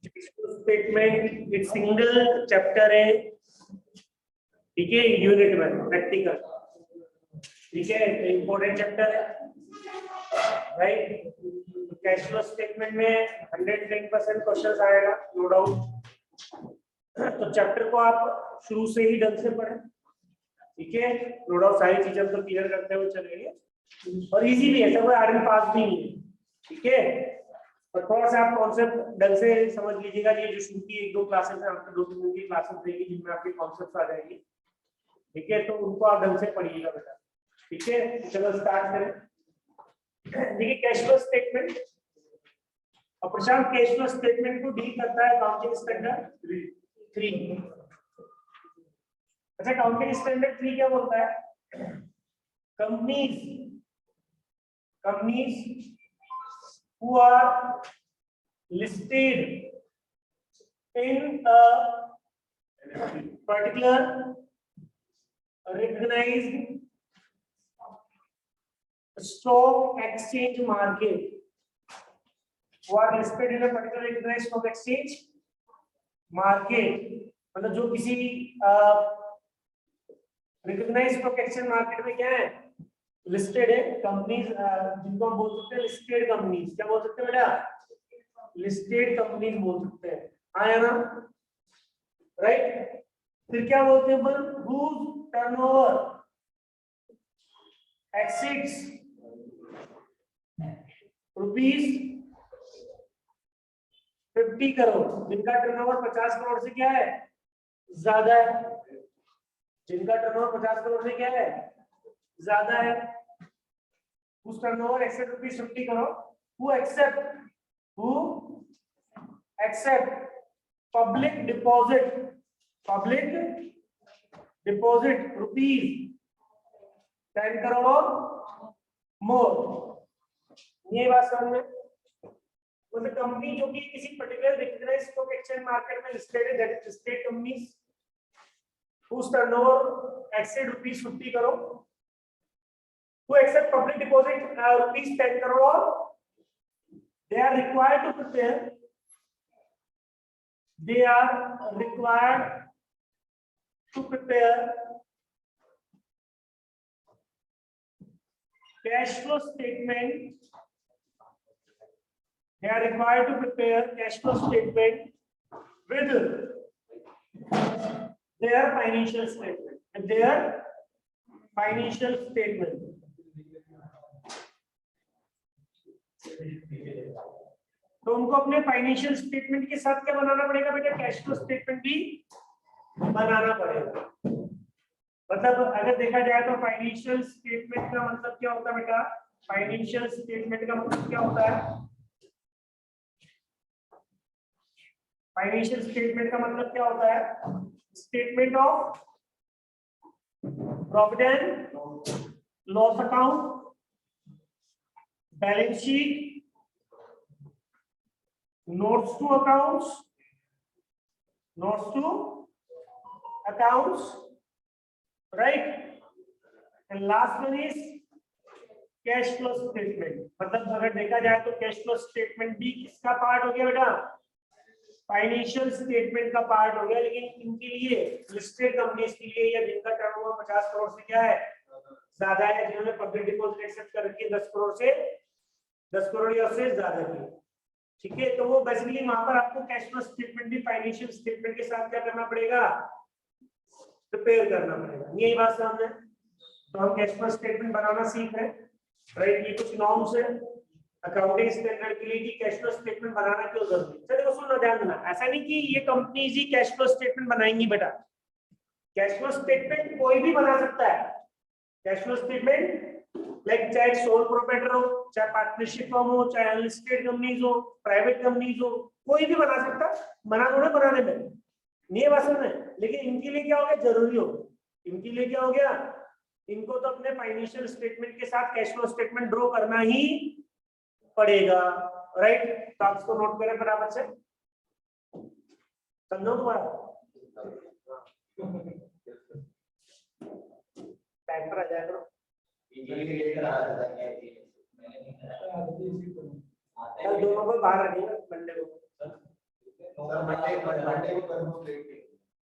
Statement एक single chapter है, ठीक है, यूनिट में प्रैक्टिकल, ठीक है, इंपॉर्टेंट चैप्टर है, राइट। कैश फ्लो स्टेटमेंट में 110% क्वेश्चन आएगा, नो डाउट। तो चैप्टर को आप शुरू से ही ढंग से पढ़ें, ठीक है, नो डाउट सारी चीजें तो क्लियर करते हुए चलेंगे, और इजी भी है, सब आर्मी पास भी नहीं है, ठीक है। और थोड़ा सा आप कॉन्सेप्ट ढंग से समझ लीजिएगा, ये जो शुरू की 1-2 क्लासेस है, आपको 2-3 दिन की क्लासेस देगी जिनमें आपके कॉन्सेप्ट आ जाएंगे, ठीक है, तो उनको आप ढंग से पढ़िएगा बेटा, ठीक है। चलो स्टार्ट करें। देखिए कैश फ्लो स्टेटमेंट, और प्रशांत कैश फ्लो स्टेटमेंट को डील करता है अकाउंटिंग स्टैंडर्ड 3। अच्छा, अकाउंटिंग स्टैंडर्ड 3 क्या बोलता है? Companies who are listed in a particular recognized stock exchange market, who are listed in a particular recognized stock exchange market, मतलब जो किसी रिकॉग्नाइज्ड स्टॉक एक्सचेंज मार्केट में क्या है, लिस्टेड है कंपनीज, जिनको हम बोल सकते हैं लिस्टेड कंपनीज। क्या बोल सकते हैं बेटा? लिस्टेड कंपनीज बोल सकते हैं, आया ना, राइट। फिर क्या बोलते हैं अपन? whose turnover exceeds ₹50 करोड़, जिनका टर्नओवर 50 करोड़ से क्या है, ज्यादा है, जिनका टर्नओवर 50 करोड़ से क्या है, ज्यादा है, उस turnover accept ₹50 crore, who accept public deposit ₹10 crore और मोर। ये बात समझ में? मतलब कंपनी जो कि किसी particular recognised stock exchange market में लिस्टेड है, that is listed companies whose turnover exceed ₹50 crore, who accept public deposit ₹10 crore, they are required to prepare cash flow statement. They are required to prepare cash flow statement with their financial statement. तो उनको अपने financial statement के साथ क्या बनाना पड़ेगा बेटा? Cash flow statement भी बनाना पड़ेगा। मतलब अगर देखा जाए तो फाइनेंशियल स्टेटमेंट का मतलब क्या होता है बेटा? फाइनेंशियल स्टेटमेंट का मतलब क्या होता है? फाइनेंशियल स्टेटमेंट का मतलब क्या होता है? Statement of profit and loss account, balance sheet, notes to accounts, right? And last one is cash flow statement. मतलब अगर देखा जाए तो कैश फ्लो स्टेटमेंट भी किसका पार्ट हो गया बेटा? फाइनेंशियल स्टेटमेंट का पार्ट हो गया, लेकिन इनके लिए लिस्टेड कंपनीज के लिए या जिनका टर्नओवर 50 करोड़ से क्या है, ज्यादा है, जिन्होंने पब्लिक डिपॉजिट एक्सेप्ट कर रखी है 10 करोड़ या उससे ज्यादा की, ठीक है। तो वो बेसिकली वहां पर आपको कैश फ्लो स्टेटमेंट भी फाइनेंशियल स्टेटमेंट के साथ क्या करना पड़ेगा? प्रिपेयर करना पड़ेगा। यही बात समझ में? तो हम कैश फ्लो स्टेटमेंट बनाना सीख रहे हैं, राइट। ये कुछ नॉर्म्स है अकाउंटिंग स्टैंडर्ड के लिए कि कैश फ्लो स्टेटमेंट बनाना क्यों जरूरी है। चलिए सुनना, ध्यान देना, ऐसा नहीं कि ये कंपनीज ही कैश फ्लो स्टेटमेंट बनाएंगी बेटा। कैश फ्लो स्टेटमेंट कोई भी बना सकता है। कैश फ्लो स्टेटमेंट लाइक चाहे सोल प्रोप्राइटर हो, चाहे पार्टनरशिप फर्म हो, चाहे अनलिस्टेड कंपनीज हो, प्राइवेट कंपनीज हो, कोई भी बना सकता है। बनाने में ये बात है, लेकिन इनके लिए क्या हो गया? जरूरी हो, इनके लिए क्या हो गया? इनको तो अपने फाइनेंशियल स्टेटमेंट के साथ कैश फ्लो स्टेटमेंट ड्रॉ करना ही पड़ेगा, राइट। तो आप इसको नोट करें बराबर से, समझो तुम्हारा टाइम पर आ जाएगा। कल दोनों को बाहर रखिएगा मंडे को।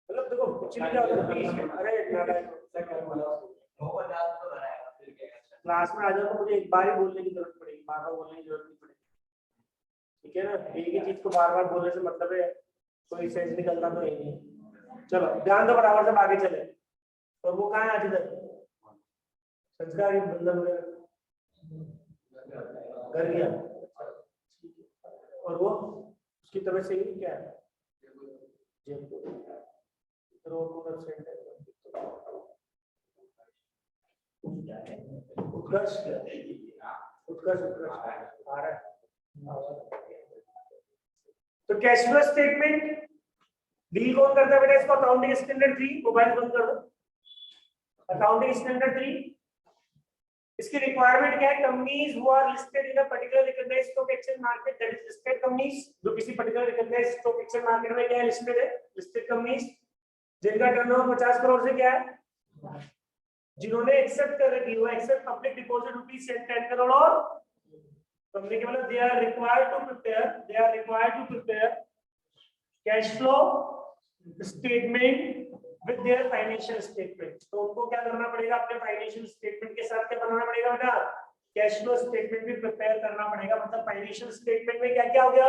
मतलब देखो कुछ नहीं क्या होता है, अरे क्लास में आ जाओ तो मुझे एक बार ही बोलने की जरूरत पड़ेगी, बार बार बोलने की जरूरत नहीं पड़ेगी, ठीक है ना। एक ही चीज को बार बार बोलने से मतलब है कोई सेंस निकलता तो है नहीं। चलो ध्यान दो, बराबर से आगे चले। और वो कहाँ है आज इधर संस्कार बंधन घर गया, और वो उसकी तबीयत सही नहीं क्या है, उत्कर्ष उत्कर्ष आ रहा है। तो कैश फ्लो स्टेटमेंट डील कौन करता है बेटा इसको? अकाउंटिंग स्टैंडर्ड 3, मोबाइल बंद कर दो। अकाउंटिंग स्टैंडर्ड 3, इसकी रिक्वायरमेंट क्या है? Companies who are listed in a particular recognised stock exchange market, that is listed companies, जो किसी particular recognised stock exchange market में क्या है लिस्टेड है, लिस्टेड कंपनीज जिनका टर्नओवर 50 करोड़ से क्या है, जिन्होंने एक्सेप्ट कर रखी है, accept public deposit rupees 10 crore, और कंपनी के मतलब they are required to prepare cash flow statement with their financial statement. तो उनको क्या करना पड़ेगा? अपने फाइनेंशियल स्टेटमेंट के साथ क्या बनाना पड़ेगा बेटा? कैश फ्लो स्टेटमेंट भी प्रिपेयर करना पड़ेगा। मतलब फाइनेंशियल स्टेटमेंट में क्या क्या हो गया?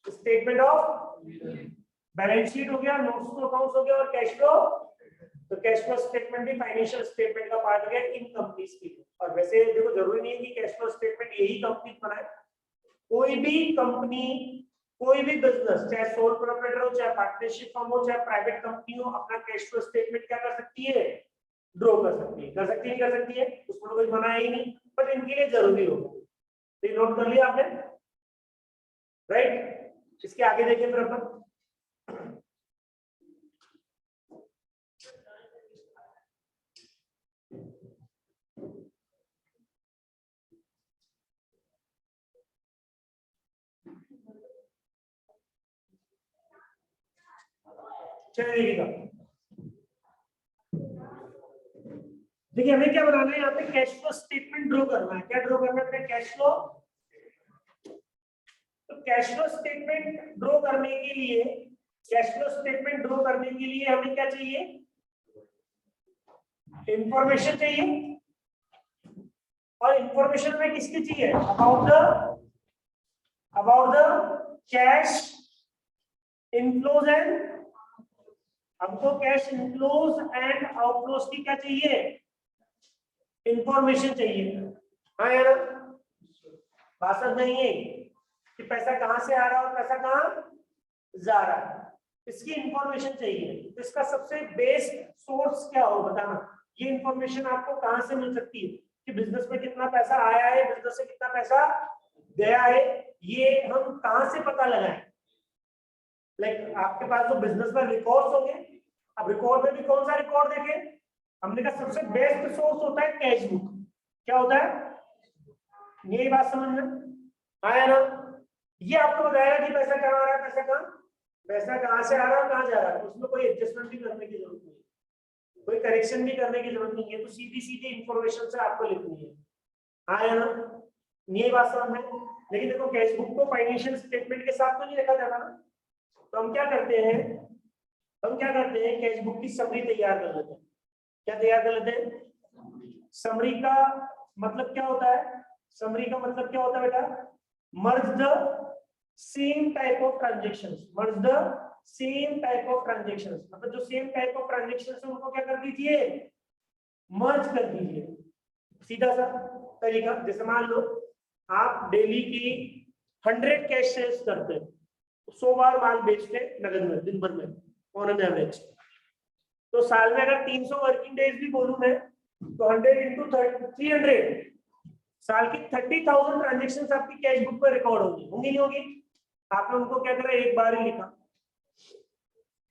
स्टेटमेंट ऑफ बैलेंस शीट हो गया, नोट्स टू अकाउंट्स हो गया, और कैश फ्लो। तो कैश फ्लो स्टेटमेंट भी फाइनेंशियल स्टेटमेंट का पार्ट हो गया इन कंपनीज की। और वैसे देखो जरूरी नहीं है कि कैश फ्लो स्टेटमेंट यही कंपनी बनाए, कोई भी कंपनी, कोई भी बिजनेस, चाहे सोल प्रोप्राइटर हो, चाहे पार्टनरशिप फर्म हो, चाहे प्राइवेट कंपनी हो, अपना कैश फ्लो स्टेटमेंट क्या कर सकती है? ड्रॉ कर सकती है। कर सकती है, नहीं कर सकती है, उसमें कोई मना ही नहीं, बट इनके लिए जरूरी होगा। तो ये नोट कर लिया आपने, राइट। इसके आगे देखिए फिर अपन चलिए देखिएगा, देखिए हमें क्या बनाना है यहाँ पे? कैश फ्लो स्टेटमेंट ड्रॉ करना है। क्या ड्रॉ करना है? Cash flow. तो कैश फ्लो स्टेटमेंट ड्रॉ करने के लिए, कैश फ्लो स्टेटमेंट ड्रॉ करने के लिए हमें क्या चाहिए? इंफॉर्मेशन चाहिए। और इंफॉर्मेशन में किसकी चाहिए? About the cash inflows and, हमको कैश इनफ्लोज एंड आउटफ्लोज की क्या चाहिए? इंफॉर्मेशन चाहिए। हाँ यार, बात समझ नहीं है कि पैसा कहां से आ रहा है और पैसा कहां जा रहा है, इसकी इंफॉर्मेशन चाहिए। तो इसका सबसे बेस्ट सोर्स क्या हो बताना? ये इंफॉर्मेशन आपको कहां से मिल सकती है कि बिजनेस में कितना पैसा आया है, बिजनेस से कितना पैसा गया है, ये हम कहां से पता लगाएं? लाइक आपके पास जो बिजनेस में रिकॉर्ड्स होंगे, अब रिकॉर्ड में भी कौन सा रिकॉर्ड देखें? हमने कहा सबसे बेस्ट सोर्स होता है कैश बुक। क्या होता है? यही बात समझना आया ना? ये आपको बताएगा कि पैसा कहाँ आ रहा है, पैसा कहाँ से आ रहा है, कहाँ जा रहा है। उसमें कोई एडजस्टमेंट भी करने की जरूरत नहीं है, कोई करेक्शन भी करने की जरूरत नहीं है, तो सीधी सीधी इंफॉर्मेशन से आपको लिखनी है। आया ना? यही बात समझ में। लेकिन देखो कैश बुक को फाइनेंशियल स्टेटमेंट के साथ तो नहीं लिखा जाता ना, तो हम क्या करते हैं? कैश बुक की समरी तैयार कर लेते हैं। क्या तैयार कर लेते हैं? समरी का मतलब क्या होता है? समरी का मतलब क्या होता है बेटा? Merge the same type of transactions, मतलब जो सेम टाइप ऑफ ट्रांजेक्शंस है उनको क्या कर दीजिए? मर्ज कर दीजिए। सीधा सा तरीका, जैसे मान लो आप डेली की 100 कैश सेल्स करते हैं, 100 बार माल बेचते हैं नगद में दिन भर में ऑन एन एवरेज। तो साल में अगर 300 वर्किंग डेज भी बोलूं मैं, तो 100 इंटू 300, साल की 30,000 ट्रांजेक्शन आपकी कैश बुक पर रिकॉर्ड होंगी नहीं होगी? आपने उनको क्या करा? एक बार ही लिखा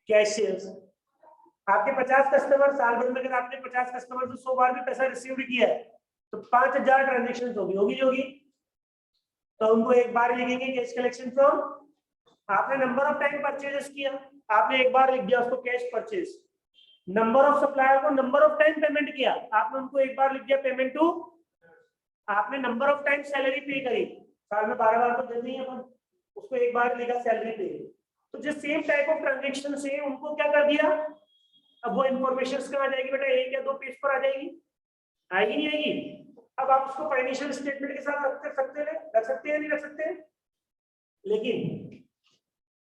कैश सेल्स। आपके 50 कस्टमर, साल भर में अगर आपने 50 कस्टमर से 100 बार भी पैसा रिसीव किया है, तो 5000 ट्रांजेक्शन होगी नहीं होगी? तो उनको एक बार लिखेंगे कैश कलेक्शन फ्रॉम, आपने नंबर ऑफ टाइम परचेजेस किया, आपने एक बार लिख दिया उसको cash purchase. Number of supplier को नंबर ऑफ टाइम पेमेंट किया, आपने उनको एक बार लिख दिया पेमेंट टू। आपने नंबर ऑफ टाइम सैलरी पे करी, साल में 12 बार तो देते ही अपन, उसको एक बार लिखा सैलरी पे। तो जो सेम टाइप ऑफ ट्रांजेक्शन है उनको क्या कर दिया, अब वो इंफॉर्मेशन कहाँ आ जाएगी बेटा, एक या दो पेज पर आ जाएगी, आएगी नहीं आएगी। अब आप उसको फाइनेंशियल स्टेटमेंट के साथ रख सकते हैं नहीं रख सकते। लेकिन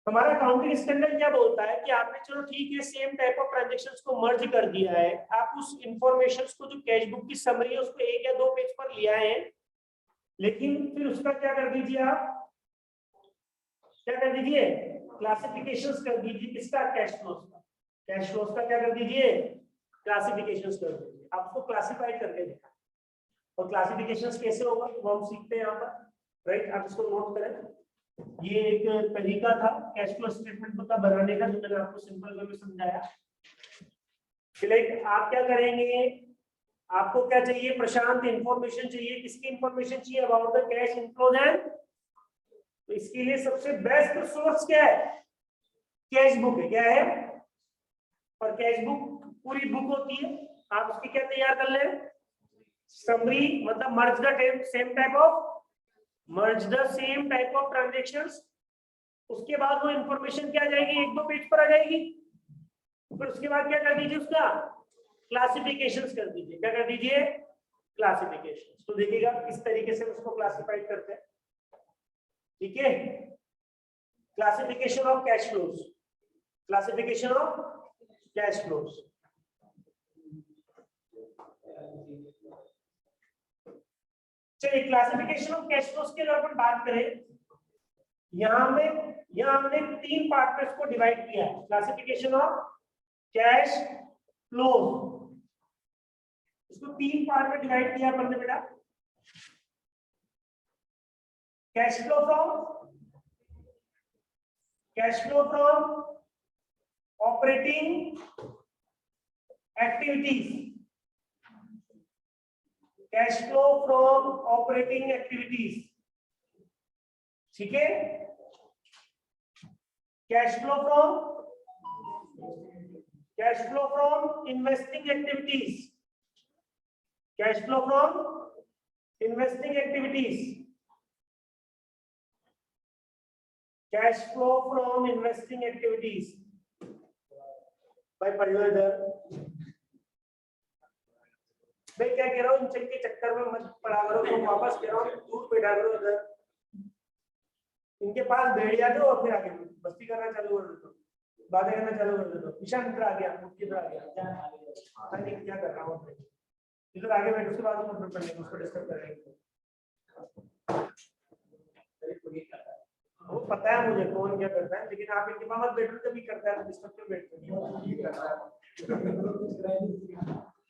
हमारा अकाउंटिंग स्टैंडर्ड क्या बोलता है कि आपने चलो ठीक है सेम टाइप ऑफ ट्रांजैक्शंस को मर्ज कर दिया है, आप उस इंफॉर्मेशंस को जो कैश बुक की समरी है उसको एक या दो पेज पर लिया है, लेकिन फिर उसका क्या कर दीजिए, आप क्या कर दीजिए, क्लासिफिकेशंस कर दीजिए। किसका, कैश फ्लोस का। कैश फ्लोस का क्या कर दीजिए, क्लासिफिकेशंस कर दीजिए। आप उसको क्लासिफाइड करके दिखा, और क्लासिफिकेशंस कैसे होगा वो हम सीखते हैं यहाँ पर, राइट। आप इसको नोट करें, ये एक तरीका था कैश फ्लो स्टेटमेंट का बनाने का जो मैंने आपको सिंपल वे में समझाया। आप क्या करेंगे, आपको क्या चाहिए प्रशांत, इंफॉर्मेशन चाहिए। किसकी इंफॉर्मेशन चाहिए, about the cash inflows and, तो इसके लिए सबसे बेस्ट सोर्स क्या है, कैश बुक है। क्या है, और कैश बुक पूरी बुक होती है, आप उसकी क्या तैयार कर ले, समरी, मतलब merge the same type of, merge the same type of transactions. उसके बाद वो इंफॉर्मेशन क्या आ जाएगी, एक दो पेज पर आ जाएगी। फिर उसके बाद क्या कर दीजिए, उसका क्लासिफिकेशंस कर दीजिए। क्या कर दीजिए, क्लासिफिकेशंस। तो देखिएगा किस तरीके से उसको क्लासिफाइड करते हैं, ठीक है। Classification of cash flows, classification of cash flows. चलिए क्लासिफिकेशन ऑफ कैश फ्लोज की अगर अपन बात करें, यहाँ हमने तीन पार्ट में इसको डिवाइड किया है। क्लासिफिकेशन ऑफ कैश फ्लोज, इसको तीन पार्ट में डिवाइड किया अपन ने बेटा। Cash flow from operating activities, cash flow from operating activities, ठीक है। Cash flow from investing activities, cash flow from investing activities, cash flow from investing activities. भाई पढ़ो इधर, मैं क्या कह रहा हूँ, इन के चक्कर में मत पढ़ा करो, तो वापस कह रहा हूँ दूर बैठा करो इधर। इनके पास बैठ जाते हो और फिर आगे मस्ती करना चालू कर देते हो, बातें करना चालू कर देते हो। ईशान इधर आ गया, मुफ्ती इधर आ गया, क्या कर रहा हूँ, इधर आगे बैठ, उसके बाद हम पढ़ेंगे, उसको डिस्कस करेंगे। वो पता है मुझे कौन क्या करता है, लेकिन आप इनके पास बैठो तभी करता है, डिस्कस पे बैठते हैं।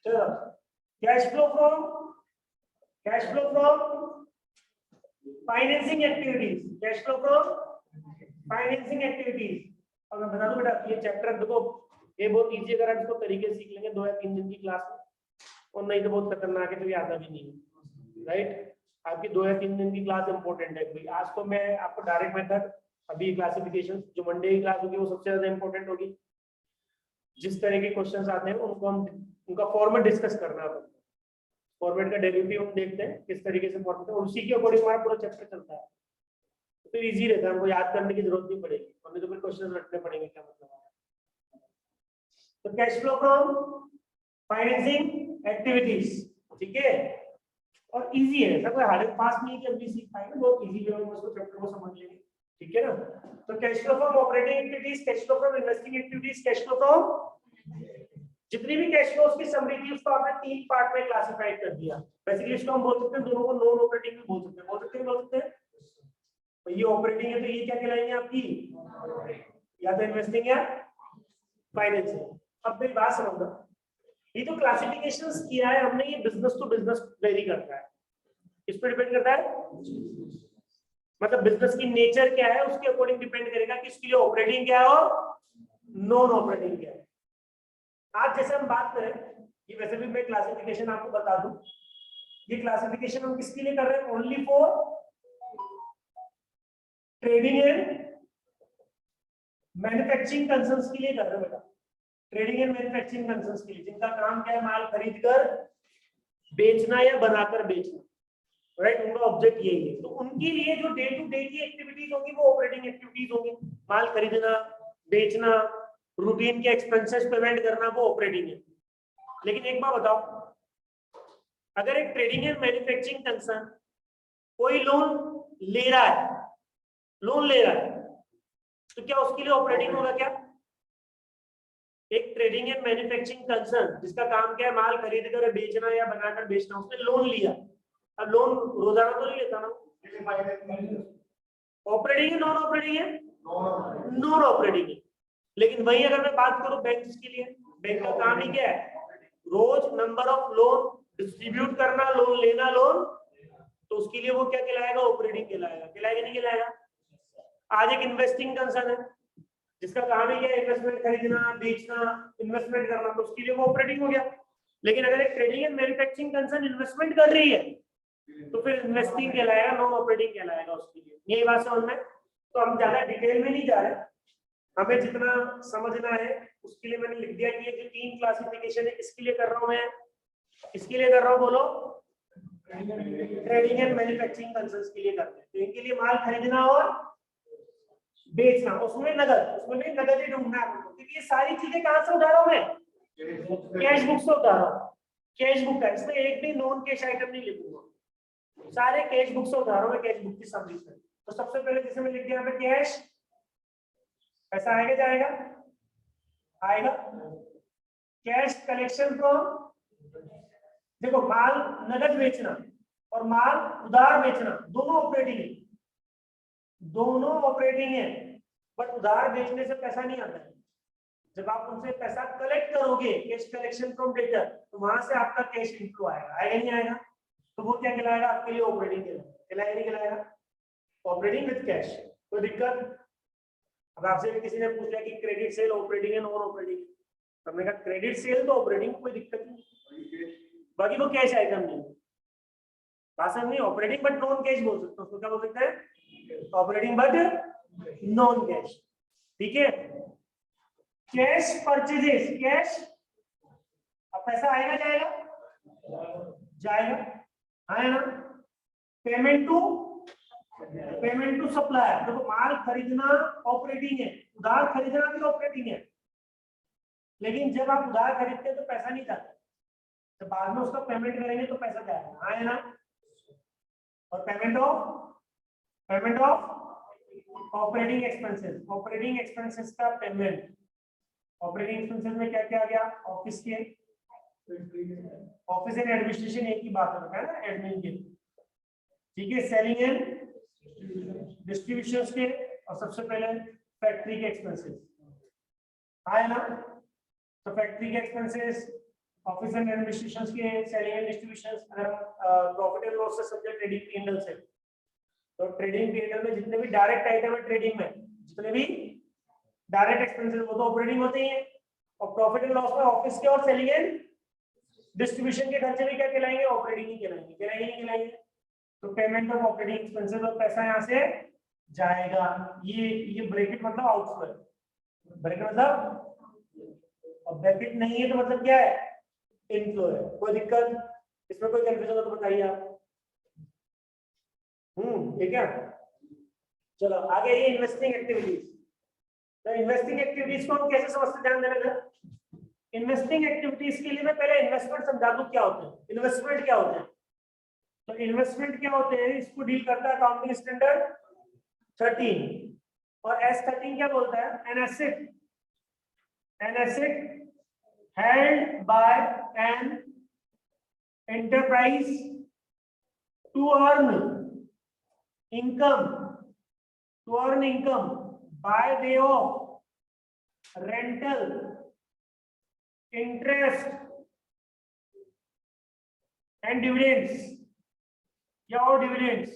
चलो cash flow from financing activities, cash flow from financing activities. और मैं बता दूं बेटा, ये चैप्टर देखो ये बहुत इजी, अगर आप इसको तरीके से सीख लेंगे 2 या 3 दिन की क्लास में, और नहीं तो बहुत खतरनाक है, तो ये आता भी नहीं है, राइट। आपकी 2 या 3 दिन की क्लास इंपॉर्टेंट है भाई। आज तो मैं आपको डायरेक्ट मेथड, अभी क्लासिफिकेशन जो मंडे की क्लास होगी वो सबसे ज्यादा इंपॉर्टेंट होगी। जिस तरह के क्वेश्चंस आते हैं उनको हम, उनका फॉर्मेट डिस्कस करना है, फॉर्मेट का डेरिवेटिव हम देखते हैं किस तरीके से फॉर्मेट है, और उसी के अकॉर्डिंग हमारा पूरा चैप्टर चलता है। तो फिर इजी रहता है, हमको याद करने की जरूरत नहीं पड़ेगी, हमें तो फिर क्वेश्चन रटने पड़ेंगे, क्या मतलब है। तो cash flow from financing activities, ठीक है। और इजी है, ऐसा कोई हार्ड पास नहीं है कि अभी सीख पाएंगे, बहुत इजी वे में उसको चैप्टर को समझ लेंगे, ठीक है ना। तो cash flow from operating activities, cash flow from investing activities, cash flow from, जितनी भी कैश फ्लो की समरी थी उसको आपने 3 पार्ट में क्लासिफाइड कर दिया। बेसिकली इसको हम बोल सकते हैं, दोनों को नॉन ऑपरेटिंग भी बोल सकते हैं, तो ये ऑपरेटिंग है तो ये क्या कहलाएंगे आपकी, या तो इन्वेस्टिंग या फाइनेंसिंग। अब मेरी बात समझना, ये जो क्लासिफिकेशंस किया है हमने, ये बिजनेस टू बिजनेस वेरी करता है, इस पर डिपेंड करता है, मतलब बिजनेस की नेचर क्या है उसके अकॉर्डिंग डिपेंड करेगा कि इसके लिए ऑपरेटिंग क्या है और नॉन ऑपरेटिंग क्या है। आज जैसे हम बात करें, ये वैसे भी मैं क्लासिफिकेशन आपको बता दूं, ये क्लासिफिकेशन हम किसके लिए कर रहे हैं, only for trading and manufacturing concerns के लिए कर रहे हैं बेटा। ट्रेडिंग एंड मैन्युफैक्चरिंग कंसर्न्स के लिए, जिनका काम क्या है, माल खरीद कर बेचना या बनाकर बेचना, राइट, उनका ऑब्जेक्ट यही है। तो उनके लिए जो डे टू डे की एक्टिविटीज होंगी वो ऑपरेटिंग एक्टिविटीज होंगी, माल खरीदना, बेचना, रूटीन के एक्सपेंसेस पेमेंट करना, वो ऑपरेटिंग है। लेकिन एक बात बताओ, अगर एक ट्रेडिंग एंड मैन्युफैक्चरिंग कंसर्न कोई लोन ले रहा है, तो क्या उसके लिए ऑपरेटिंग होगा क्या? एक ट्रेडिंग एंड मैन्युफैक्चरिंग कंसर्न जिसका काम क्या है, माल खरीद कर बेचना या बनाकर बेचना, उसने लोन लिया। अब लोन रोजाना तो नहीं लेता ना, ऑपरेटिंग है नॉन ऑपरेटिंग है? नॉन ऑपरेटिंग है। लेकिन वही अगर मैं बात करूं बैंक के लिए, बैंक का काम ही क्या है, रोज नंबर ऑफ लोन डिस्ट्रीब्यूट करना, लोन लेना, लोन, तो उसके लिए वो क्या कहलाएगा, ऑपरेटिंग कहलाएगा। कहलाएगा नहीं कहलाएगा? आज एक इन्वेस्टिंग कंसर्न है जिसका काम ही क्या है, इन्वेस्टमेंट खरीदना, बेचना, इन्वेस्टमेंट करना, तो उसके लिए वो ऑपरेटिंग हो गया। लेकिन अगर एक trading and manufacturing concern investment कर रही है तो फिर इन्वेस्टिंग कहलाएगा, नॉन ऑपरेटिंग कहलाएगा उसके लिए। यही बात समझ में? तो हम ज्यादा डिटेल में नहीं जा रहे, हमें जितना समझना है उसके लिए मैंने लिख दिया कि ये जो 3 क्लासिफिकेशन है किसके लिए कर रहा हूं मैं, किसके लिए कर रहा हूं बोलो, ट्रेडिंग एंड मैन्युफैक्चरिंग कंसर्न्स के लिए करते हैं। तो इनके लिए माल खरीदना और बेचना, उसमें भी नगद ही ढूंढना है, क्योंकि ये सारी चीजें कहां से उठा रहा हूं मैं, कैश बुक से उठा रहा हूं। कैश बुक है, इसमें एक भी नॉन कैश आइटम नहीं लिखूंगा, सारे कैश बुक से उठा रहा हूं मैं, कैश बुक की समरी से। तो सबसे पहले जैसे मैं लिख दिया यहाँ पे कैश, पैसा आएगा जाएगा, आएगा। कैश कलेक्शन फ्रॉम, देखो माल नगद बेचना और माल उधार बेचना दोनों ऑपरेटिंग है, दोनों ऑपरेटिंग है, बट उधार बेचने से पैसा नहीं आता है। जब आप उनसे पैसा कलेक्ट करोगे, कैश कलेक्शन फ्रॉम डेटर, तो वहां से आपका कैश इनफ्लो आएगा, आएगा नहीं आएगा? तो वो क्या कहलाएगा आपके लिए, ऑपरेटिंग कहलाएगा, नहीं कहलाएगा? Operating with cash. कोई दिक्कत? अब आपसे भी किसी ने पूछ लिया कि क्रेडिट सेल ऑपरेटिंग है नॉन ऑपरेटिंग, तो हमने कहा क्रेडिट सेल तो ऑपरेटिंग, कोई दिक्कत नहीं, बाकी वो कैश आइटम नहीं। बात समझ नहीं, ऑपरेटिंग बट नॉन कैश बोल सकते हैं उसको, क्या बोल सकते हैं, ऑपरेटिंग बट नॉन कैश। ठीक है, कैश परचेजेस, कैश, अब पैसा आएगा जाएगा, जाएगा, है ना। पेमेंट टू सप्लायर, देखो माल खरीदना ऑपरेटिंग है, उधार खरीदना भी ऑपरेटिंग है, लेकिन जब आप उधार खरीदते हैं तो पैसा नहीं जाता, तो बाद में उसका पेमेंट करेंगे तो पैसा जाएगा, है ना। और पेमेंट ऑफ ऑपरेटिंग एक्सपेंसेस का पेमेंट। ऑपरेटिंग एक्सपेंसेस में क्या क्या आ गया, ऑफिस एंड एडमिनिस्ट्रेशन, एक ही बात है ना, एडमिन के, ठीक है। सेलिंग एंड डिस्ट्रीब्यूशन के, और सबसे पहले फैक्ट्री के एक्सपेंसेस आए ना। तो फैक्ट्री के एक्सपेंसेस, ऑफिस एंड एडमिनिस्ट्रेशन के, सेलिंग एंड डिस्ट्रीब्यूशन, अगर प्रॉफिट एंड लॉस से समझे ट्रेडिंग पी&एल से, तो ट्रेडिंग पी&एल में जितने भी डायरेक्ट आइटम है ट्रेडिंग में, जितने भी डायरेक्ट एक्सपेंसेस वो तो ऑपरेटिंग होते ही हैं, और प्रॉफिट एंड लॉस में ऑफिस के और सेलिंग एंड डिस्ट्रीब्यूशन के खर्चे भी क्या कहलाएंगे, ऑपरेटिंग ही कहलाएंगे। तो पेमेंट ऑफ ऑपरेटिंग एक्सपेंसेस, और पैसा यहां से जाएगा। ये ब्रैकेट मतलब आउटफ्लो है, ब्रैकेट मतलब, और ब्रैकेट नहीं है तो मतलब क्या है, इनफ्लो है। कोई दिक्कत, इसमें कोई कंफ्यूजन हो तो बताइए आप। ठीक है, चलो आगे ये इन्वेस्टिंग एक्टिविटीज। तो इन्वेस्टिंग एक्टिविटीज को हम कैसे समझते, ध्यान देना। इन्वेस्टिंग एक्टिविटीज के लिए मैं पहले इन्वेस्टमेंट समझा दूं क्या होते हैं, इन्वेस्टमेंट क्या होते हैं। तो इन्वेस्टमेंट क्या होते हैं, इसको डील करता है अकाउंटिंग स्टैंडर्ड 13, और S13 क्या बोलता है, an asset held by an enterprise to earn income by way of rental, interest and dividends, or dividends,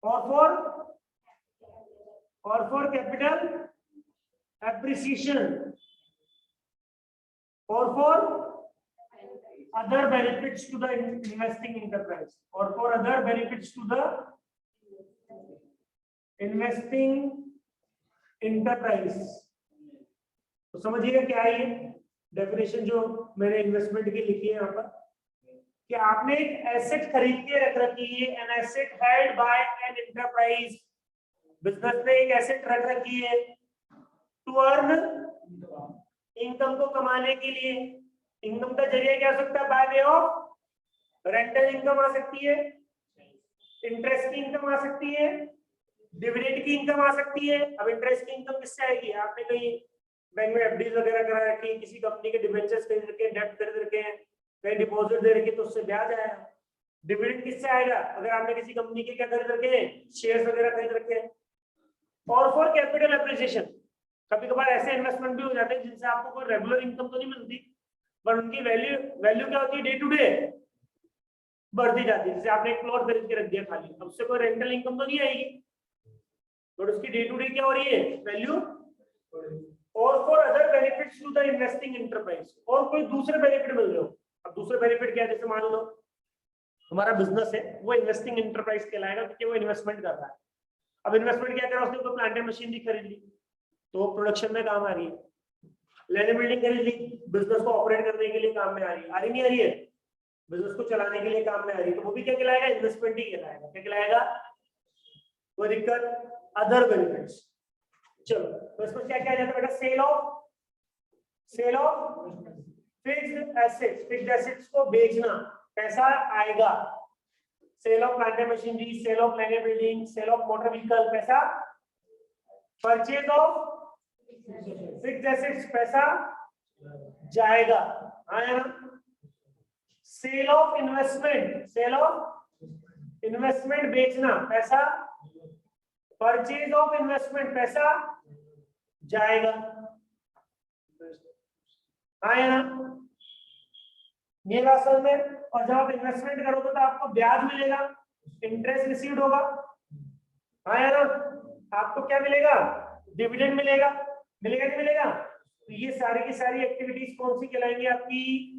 or for capital appreciation, or for other benefits to the investing enterprise, तो समझिएगा क्या है ये definition जो मैंने investment की लिखी है यहाँ पर। कि आपने एक एसेट खरीद के रख रखी है, an asset held by an enterprise, business ने एक एसेट रख रखी है टू अर्न इनकम को कमाने के लिए। इनकम का जरिया क्या हो सकता है? By way of rental income आ सकती है, इंटरेस्ट की इनकम आ सकती है, डिविडेंड की इनकम आ सकती है। अब इंटरेस्ट की इनकम किससे आएगी? आपने कहीं बैंक में एफडीज वगैरह करा रखी है, किसी कंपनी के डिबेंचर्स खरीद रखे हैं, डेब्ट खरीद रखे हैं, कहीं डिपॉजिट दे रखे तो उससे ब्याज आएगा। डिविडेंड किससे आएगा? अगर आपने किसी कंपनी के क्या खरीद रखे हैं, शेयर्स वगैरह खरीद रखे हैं। और फॉर कैपिटल एप्रिसिएशन, कभी कभार ऐसे इन्वेस्टमेंट भी हो जाते हैं जिनसे आपको कोई रेगुलर इनकम तो नहीं मिलती, पर उनकी वैल्यू क्या होती है? डे टू डे बढ़ती जाती है। जैसे आपने एक प्लॉट खरीद के रख दिया खाली, अब उससे कोई रेंटल इनकम तो नहीं आएगी, बट उसकी डे टू डे क्या हो रही है? वैल्यू। और for other benefits to the investing enterprise, और कोई दूसरे बेनिफिट मिल रहे हो। अब दूसरे बेनिफिट क्या है? जैसे मान लो हमारा बिजनेस है, वो इन्वेस्टिंग एंटरप्राइज कहलाएगा क्योंकि वो इन्वेस्टमेंट कर रहा है। अब इन्वेस्टमेंट क्या करा? उसने कोई प्लांट एंड मशीनरी खरीद ली तो प्रोडक्शन में काम आ रही है, लैंड बिल्डिंग खरीद ली बिजनेस को ऑपरेट करने के लिए काम में आ रही है, आ रही नहीं आ रही है? बिजनेस को चलाने के लिए काम में आ रही है, तो वो भी क्या कहलाएगा? इन्वेस्टमेंट ही कहलाएगा। क्या कहलाएगा? कोई दिक्कत? Other benefits. चलो तो इसमें क्या क्या आ जाता है बेटा? Sale of fixed assets, fixed assets को बेचना, पैसा आएगा। Sale of plant and machinery, sale of land building, sale of motor vehicle, पैसा। परचेज ऑफ फिक्स्ड एसेट्स, पैसा जाएगा, आया ना? Sale of investment, sale of investment बेचना, पैसा। परचेज ऑफ इन्वेस्टमेंट, पैसा जाएगा, आया ना? ये बात समझ में। और जब आप इन्वेस्टमेंट करोगे तो आपको ब्याज मिलेगा, इंटरेस्ट रिसीव्ड होगा, आया ना? आपको क्या मिलेगा? डिविडेंड मिलेगा, मिलेगा नहीं मिलेगा? तो ये सारी की सारी एक्टिविटीज कौन सी कहलाएंगी आपकी?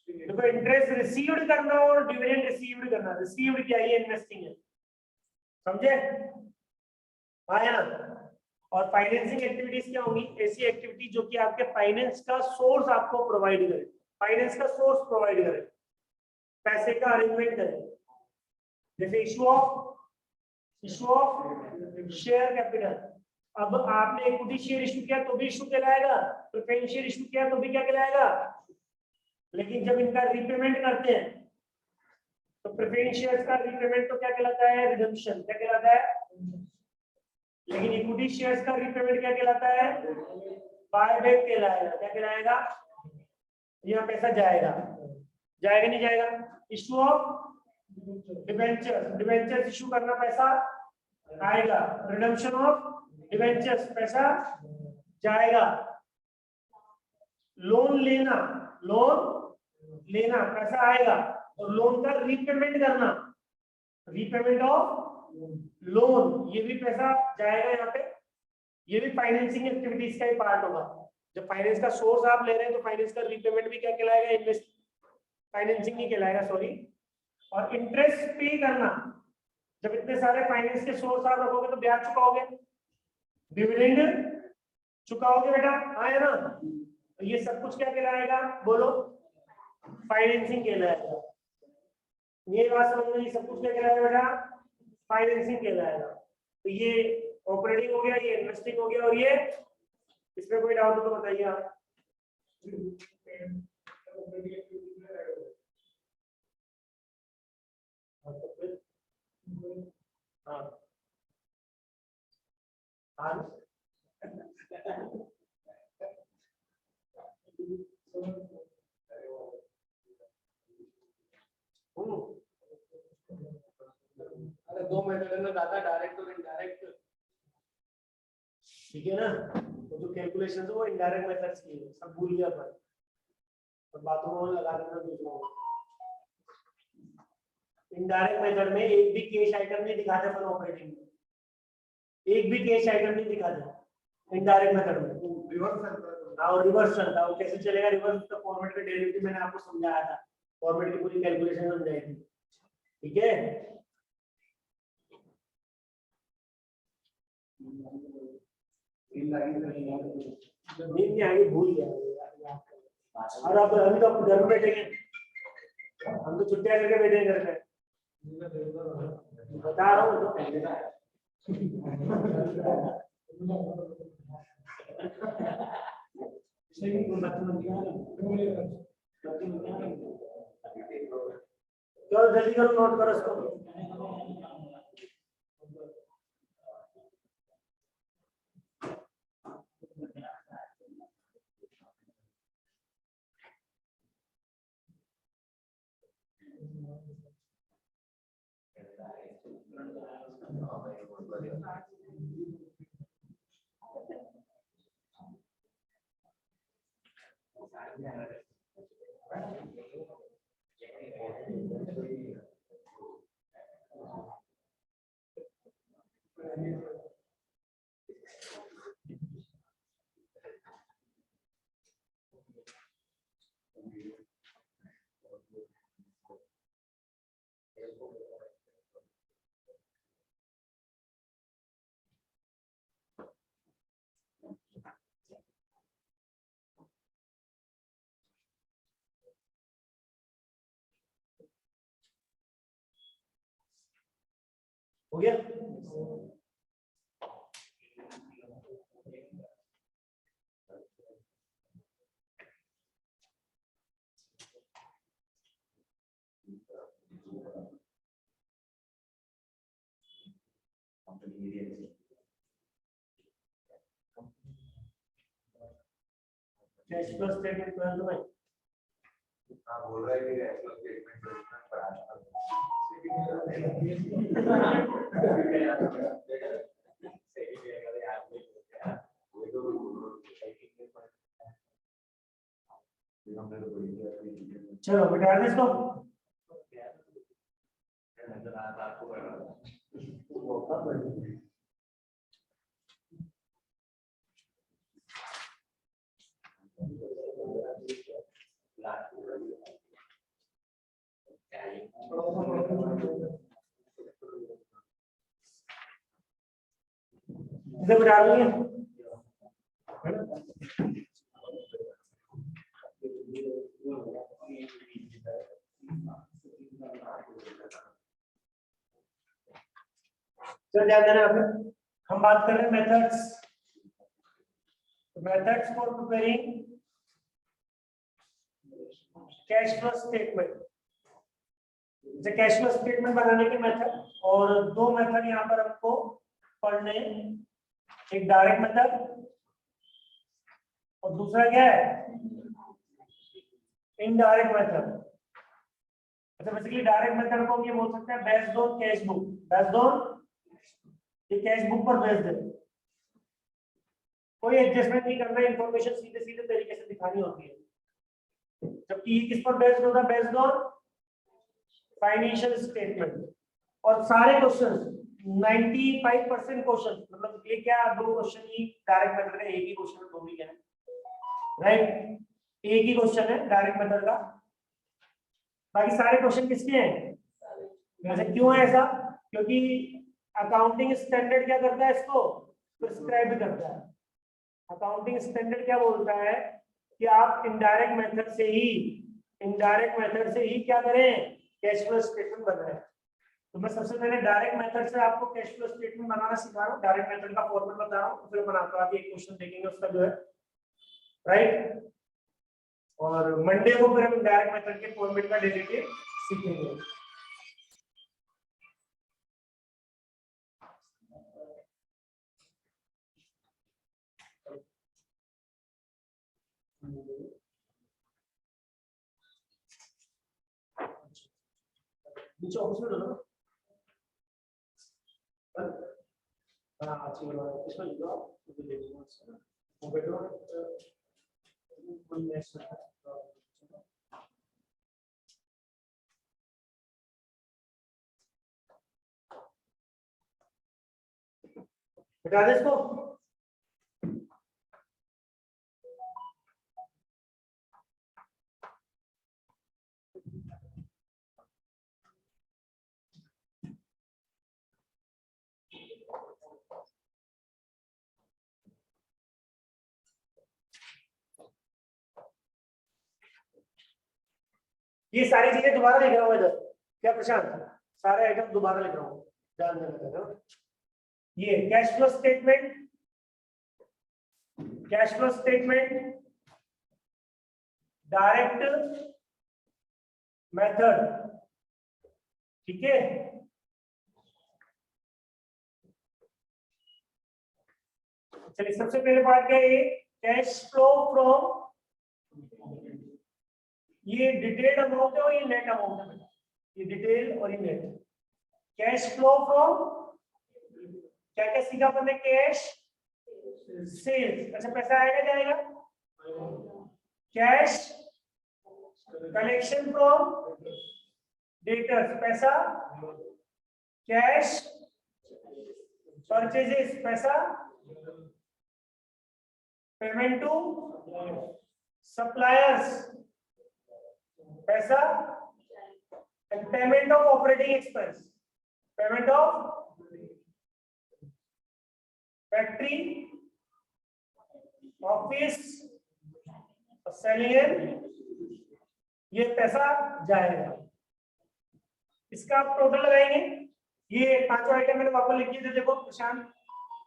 देखो, इंटरेस्ट रिसीव्ड करना और डिविडेंड रिसीव्ड करना। रिसीव्ड क्या है? इन्वेस्टिंग है, समझे? आया ना? और फाइनेंसिंग एक्टिविटीज क्या होंगी? ऐसी एक्टिविटी जो कि आपके फाइनेंस का सोर्स आपको प्रोवाइड करे, फाइनेंस का सोर्स प्रोवाइड करे, पैसे का अरेंजमेंट करे। जैसे इशू ऑफ शेयर कैपिटल। अब आपने इक्विटी शेयर इशू किया तो भी इशू कहलाएगा, प्रेफरेंस शेयर इशू किया तो भी क्या कहलाएगा? लेकिन जब इनका रीपेमेंट करते हैं तो प्रेफरेंस शेयर्स का रीपेमेंट तो क्या कहलाता है? रिडम्पशन। क्या कहलाता है? लेकिन इक्विटी शेयर्स का रीपेमेंट क्या कहलाता है? बायबैक कहलाएगा। क्या कहलाएगा? यहाँ पैसा जाएगा, जाएगा नहीं जाएगा? Issue of debentures, debentures issue करना, पैसा आएगा। रिडम्पशन ऑफ डिबेंचर्स, पैसा जाएगा। लोन लेना, पैसा आएगा। और लोन का रीपेमेंट करना, रीपेमेंट ऑफ लोन, ये भी पैसा जाएगा यहाँ पे। ये भी फाइनेंसिंग एक्टिविटीज का ही पार्ट होगा। जब फाइनेंस का सोर्स आप ले रहे हैं तो फाइनेंस का रीपेमेंट भी क्या कहलाएगा? इन्वेस्ट फाइनेंसिंग ही कहलाएगा, सॉरी। और इंटरेस्ट पे करना, जब इतने सारे फाइनेंस के सोर्स आप रखोगे तो ब्याज चुकाओगे, डिविडेंड चुकाओगे बेटा, आया ना? तो ये सब कुछ क्या कहलाएगा? बोलो, फाइनेंसिंग कहलाएगा। ये बात समझ में? ये सब कुछ क्या कहलाएगा बेटा? फाइनेंसिंग कहलाएगा। तो ये ऑपरेटिंग हो गया, ये इन्वेस्टिंग हो गया, और ये इसमें कोई डाउट हो तो बताइए आप। हाँ हाँ अरे दो मेथड में दादा, डायरेक्ट और इनडायरेक्ट, ठीक है ना? तो जो कैलकुलेशन है वो इनडायरेक्ट मेथड्स की है, सब भूल गया पर तो बातों को लगा देना दूसरों को। इनडायरेक्ट मेथड में एक भी कैश आइटम नहीं दिखाते अपन ऑपरेटिंग में, एक भी कैश आइटम नहीं दिखाते इनडायरेक्ट मेथड में। रिवर्स चलता है। और रिवर्स चलता है, वो कैसे चलेगा रिवर्स? तो फॉर्मेट का डेरिवेटिव मैंने आपको समझाया था, फॉर्मेट की पूरी कैलकुलेशन समझाई थी, ठीक है? नहीं आगे भूल गया। और अब अभी तो घर में बैठेंगे, हम तो छुट्टियां करके बैठे घर पे, बता रहा हूँ चलो जल्दी करो, नोट करो इसको। हो गया? कैश फ्लो स्टेटमेंट 12 में बोल रहा है कि कैश फ्लो स्टेटमेंट पर आज चलो बिठा दे इसको। इधर बिठा दूंगी। चल ध्यान देना, हम बात कर रहे हैं methods. Methods for preparing cash flow statement. जैसे कैश फ्लो स्टेटमेंट बनाने के मेथड, और दो मेथड यहाँ पर आपको पढ़ने, एक डायरेक्ट मेथड और दूसरा क्या है, इनडायरेक्ट मेथड। अच्छा बेसिकली डायरेक्ट मेथड को हम ये बोल सकते हैं based on cash book. Based on, ये कैश बुक पर बेस्ड है, कोई एडजस्टमेंट नहीं करना, इंफॉर्मेशन सीधे सीधे तरीके से दिखानी होती है। जबकि ये किस पर बेस्ड होता है, बेस्ड ऑन फाइनेंशियल स्टेटमेंट। और सारे क्वेश्चन 95% क्वेश्चन, मतलब ये क्या दो क्वेश्चन ही डायरेक्ट मेथड का, एक ही क्वेश्चन दो ही है, राइट, एक ही क्वेश्चन है डायरेक्ट मेथड का, बाकी सारे क्वेश्चन किसके हैं। वैसे क्यों है ऐसा, क्योंकि अकाउंटिंग स्टैंडर्ड क्या करता है, इसको प्रिस्क्राइब करता है। अकाउंटिंग स्टैंडर्ड क्या बोलता है कि आप इनडायरेक्ट मेथड से ही क्या करें, कैश फ्लो स्टेटमेंट बनाएं। तो मैं सबसे पहले डायरेक्ट मेथड से आपको कैश फ्लो स्टेटमेंट बनाना सिखा रहा हूँ, डायरेक्ट मेथड का फॉर्मेट बता रहा हूँ, फिर बनाता हूँ। एक क्वेश्चन देखेंगे उसका जो है, राइट, और मंडे को फिर हम इनडायरेक्ट मेथड के फॉर्मेट का डिटेल सीखेंगे। नीचे ऑफिस में ना, हाँ अच्छी बात है, इसमें जाओ तो देखो वो बेटो कोई नेक्स्ट बता दे इसको। ये सारी चीजें दोबारा लिख रहा हूँ इधर, क्या प्रशांत, सारे आइटम दोबारा लिख रहा हूँ, ध्यान देना। ये cash flow statement, cash flow statement, direct method, ठीक है। चलिए सबसे पहले पार्ट क्या है, ये कैश फ्लो फ्रॉम, ये डिटेल्ड अमाउंट है और ये नेट अमाउंट है, ये डिटेल और ये नेट। कैश फ्लो फ्रॉम, क्या क्या सीखा अपन ने, कैश सेल्स, अच्छा पैसा आएगा जाएगा, कैश कलेक्शन फ्रॉम डेटर्स, पैसा, कैश परचेजेस, पैसा, पेमेंट टू सप्लायर्स, पैसा, payment of operating expense, payment of factory, office, selling, ये पैसा जाएगा। इसका आप टोटल लगाएंगे, ये पांचों आइटम मैंने वापस लिख दिए थे, देखो प्रशांत,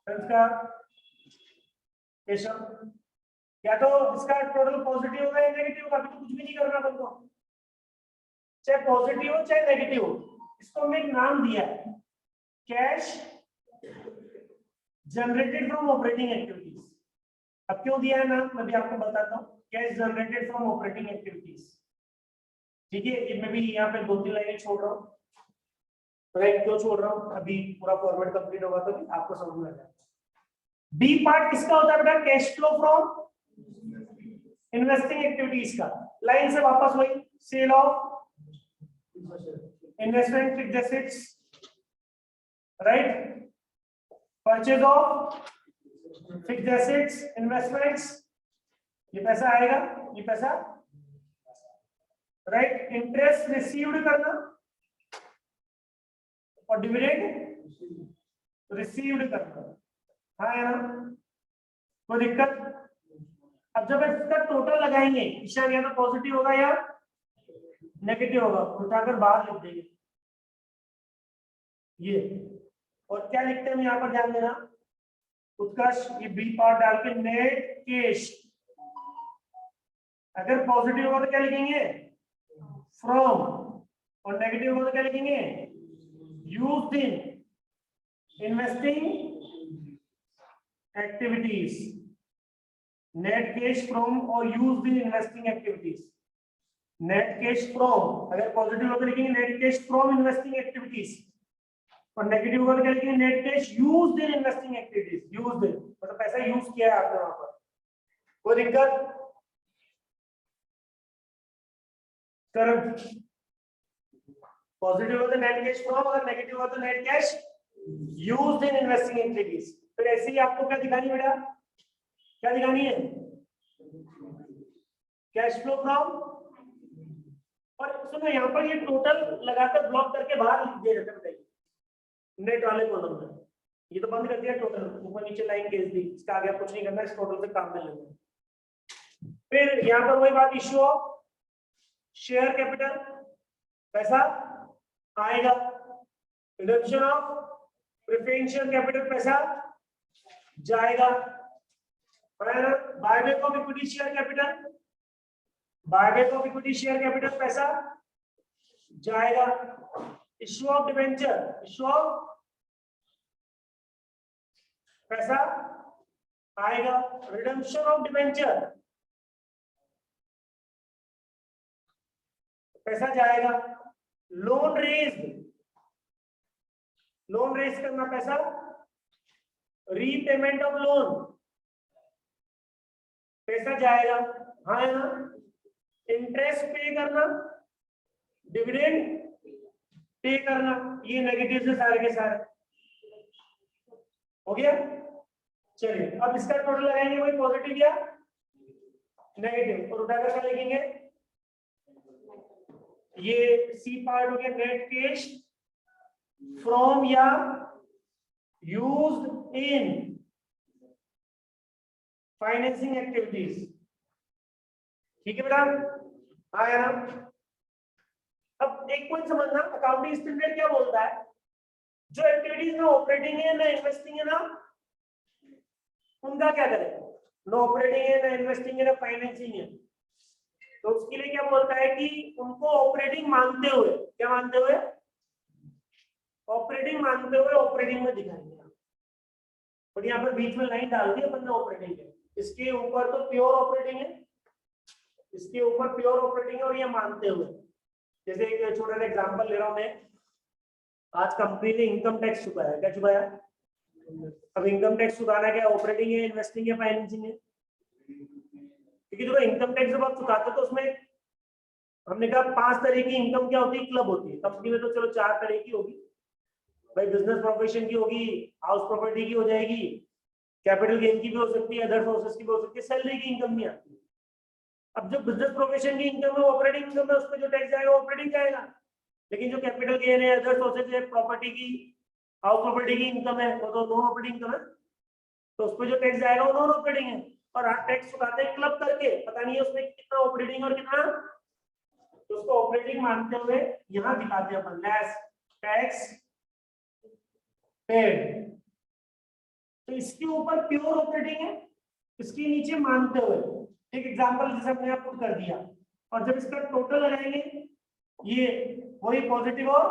संस्कार, केशव, या तो इसका टोटल पॉजिटिव होगा या नेगेटिव होगा, अभी तो कुछ भी नहीं करना तुमको, चाहे पॉजिटिव हो चाहे नेगेटिव हो। इसको हमने एक नाम दिया है, cash generated from operating activities. अब क्यों दिया है नाम, मैं भी आपको बताता हूँ, cash generated from operating activities, ठीक है। ये मैं भी यहाँ पे 2-3 लाइनें छोड़ रहा हूँ, राइट, क्यों छोड़ रहा हूँ, अभी पूरा फॉर्मेट कंप्लीट होगा तो आपको समझ में आ जाएगा। बी पार्ट किसका होता है बेटा, cash flow from investing activities का। लाइन से वापस वही, sale of investment fixed assets, right, purchase of fixed assets, investments, ये पैसा आएगा, ये पैसा, राइट, इंटरेस्ट रिसीव्ड करना और डिविडेंड रिसीव्ड करना, हाँ है ना, कोई दिक्कत। अब जब इसका टोटल लगाएंगे, ईशान या तो पॉजिटिव होगा या नेगेटिव होगा, उठाकर बाहर लिख देंगे ये। और क्या लिखते हैं हम यहाँ पर, ध्यान देना, उत्कर्ष, ये बी पार्ट डाल के नेट कैश, अगर पॉजिटिव होगा तो क्या लिखेंगे, फ्रॉम, और नेगेटिव होगा तो क्या लिखेंगे, used in investing activities. Net cash from और used in investing activities. Net cash from, अगर पॉजिटिव होगा तो लिखेंगे net cash from investing activities, और नेगेटिव होगा तो क्या लिखेंगे, net cash used in investing activities. Used in मतलब पैसा यूज किया है आपने वहां पर, कोई दिक्कत। करंट पॉजिटिव होगा तो नेट कैश फ्रॉम, अगर नेगेटिव होगा तो net cash used in investing activities. फिर ऐसे ही आपको क्या दिखानी है बेटा, क्या दिखानी है, कैश फ्लो फ्रॉम, और सुनो यहाँ पर ये टोटल लगाकर ब्लॉक करके बाहर लिख दिया जाता है नेट वाले कॉलम में, ये तो बंद कर दिया टोटल, ऊपर नीचे लाइन खींच दी, इसका आगे आप कुछ नहीं करना, इस टोटल से काम में लेना। फिर यहाँ पर वही बात, इश्यू ऑफ शेयर कैपिटल, पैसा आएगा, रिडम्पशन ऑफ प्रेफरेंशियल कैपिटल, पैसा जाएगा, buyback of equity share capital, buyback of equity share capital पैसा जाएगा, issue of debenture, issue of पैसा आएगा, रिडम्पशन ऑफ डिबेंचर पैसा जाएगा, लोन रेज, लोन रेज करना पैसा, रीपेमेंट ऑफ लोन पैसा जाएगा, हाँ है ना, इंटरेस्ट पे करना, डिविडेंड पे करना, ये नेगेटिव से सारे के सारे हो गया। चलिए अब इसका टोटल लगाएंगे, वही पॉजिटिव या नेगेटिव, और उठाकर क्या लिखेंगे, ये सी पार्ट हो गया, नेट कैश फ्रॉम या यूज्ड इन फाइनेंसिंग एक्टिविटीज, ठीक है बेटा, हाँ ना। अब एक पॉइंट समझना, अकाउंटिंग स्टैंडर्ड क्या बोलता है, जो एक्टिविटीज में ऑपरेटिंग है ना इन्वेस्टिंग है ना, उनका क्या करें, नो ऑपरेटिंग है ना इन्वेस्टिंग है ना फाइनेंसिंग है, तो उसके लिए क्या बोलता है कि उनको ऑपरेटिंग मानते हुए, क्या मानते हुए, ऑपरेटिंग मानते हुए ऑपरेटिंग में दिखाएंगे। और यहाँ पर बीच में लाइन डाल दी अपन ने ऑपरेटिंग है, इसके ऊपर तो प्योर ऑपरेटिंग है, इसके ऊपर प्योर ऑपरेटिंग है और ये मानते हुए। जैसे एक छोटा सा एग्जांपल ले रहा हूं मैं, आज कंपनी ने इनकम टैक्स चुकाया, क्या चुकाया, अब इनकम टैक्स चुकाना क्या ऑपरेटिंग है इन्वेस्टिंग है फाइनेंसिंग है, क्योंकि जो इनकम टैक्स जब आप चुकाते हो तो उसमें हमने कहा 5 तरह की इनकम क्या होती है, क्लब होती है, कंपनी में तो चलो 4 तरह की होगी भाई, बिजनेस प्रोफेशन की होगी, हाउस प्रॉपर्टी की हो जाएगी, कैपिटल गेन की भी हो सकती है, अदर सोर्सेस की भी हो सकती है, सैलरी की इनकम नहीं आती। अब जो बिजनेस प्रोफेशन की इनकम है ऑपरेटिंग इनकम है, उस पर जो टैक्स जाएगा ऑपरेटिंग जाएगा, लेकिन जो कैपिटल गेन है, अदर सोर्सेज है, प्रॉपर्टी की, हाउस प्रॉपर्टी की इनकम है, वो तो नॉन ऑपरेटिंग इनकम है, तो उस पर जो टैक्स जाएगा वो नॉन ऑपरेटिंग है। और आप टैक्स चुकाते हैं क्लब करके, पता नहीं है उसमें कितना ऑपरेटिंग और कितना, तो उसको ऑपरेटिंग मानते हुए यहाँ दिखाते हैं अपन लेस टैक्स पेड, तो इसके ऊपर प्योर ऑपरेटिंग है, इसके नीचे मानते हुए। एक एग्जांपल जैसे हमने यहाँ पुट कर दिया, और जब इसका टोटल लगाएंगे ये वही पॉजिटिव और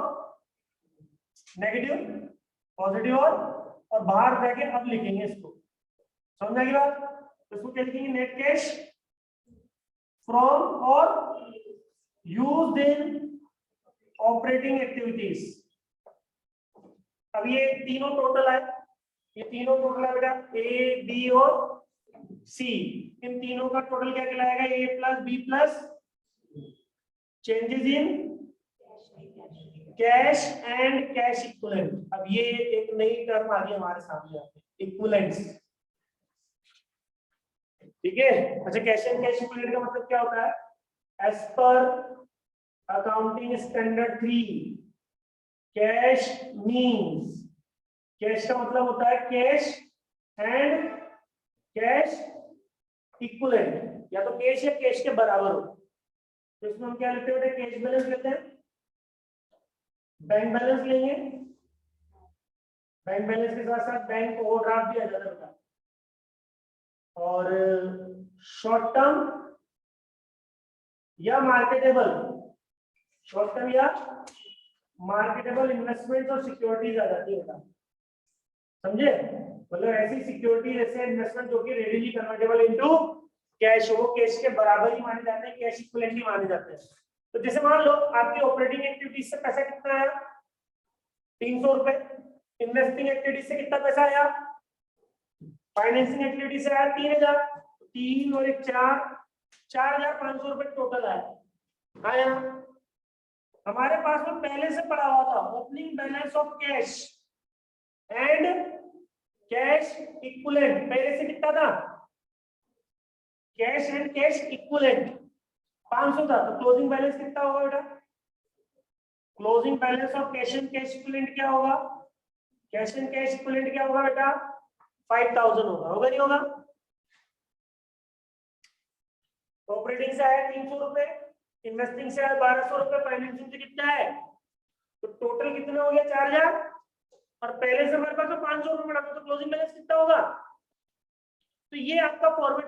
नेगेटिव, पॉजिटिव और बाहर जाके अब लिखेंगे इसको, समझ आएगी बात, तो इसको क्या लिखेंगे, नेट कैश फ्रॉम और यूज्ड इन ऑपरेटिंग एक्टिविटीज। अब ये तीनों टोटल है, ये तीनों टोटल है बेटा, ए बी और सी, इन तीनों का टोटल क्या कहलाएगा, A plus B plus changes in cash and cash equivalent. अब ये एक नई टर्म आ गई हमारे सामने, इक्विवेलेंट्स, ठीक है। अच्छा, कैश एंड कैश इक्विवेलेंट का मतलब क्या होता है, as per accounting standard 3 cash means, cash का मतलब होता है कैश एंड कैश इक्विवेलेंट, या तो कैश या कैश के बराबर हो, तो इसमें हम क्या लेते हैं, कैश बैलेंस लेते हैं, बैंक बैलेंस लेंगे, बैंक बैलेंस के साथ साथ बैंक ओवरड्राफ्ट भी आ जाता है, और शॉर्ट टर्म या मार्केटेबल, शॉर्ट टर्म या मार्केटेबल इन्वेस्टमेंट और सिक्योरिटीज आ जाती है, समझे, मतलब ऐसी सिक्योरिटी जैसे इन्वेस्टमेंट जो कि रेडीली कन्वर्टेबल इनटू कैश हो, कैश के बराबर ही माने जाते हैं, कैश इक्विवेलेंट ही माने जाते हैं। तो जैसे मान लो आपकी ऑपरेटिंग एक्टिविटीज से पैसा कितना आया, 300 रुपए, इन्वेस्टिंग एक्टिविटीज से कितना पैसा आया, फाइनेंसिंग एक्टिविटी से आया 3000, 3 और 1 4, 4500 रुपए टोटल आया। हमारे पास में पहले से पड़ा हुआ था opening balance of cash and cash equivalent, पहले से कितना था, कैश एंड कैश इक्विवेलेंट 500 था, तो क्लोजिंग बैलेंस कितना होगा बेटा, closing balance of cash and cash equivalent क्या होगा, कैश एंड कैश इक्विवेलेंट क्या होगा बेटा, 5000 होगा नहीं होगा। ऑपरेटिंग से आया 300 रुपए, इन्वेस्टिंग से आया 1200 रुपए, फाइनेंसिंग से कितना है, तो टोटल कितना हो गया 4000, और पहले से हमारे पास 500 रुपए पड़ा था, तो क्लोजिंग बैलेंस कितना होगा। तो ये आपका फॉर्मेट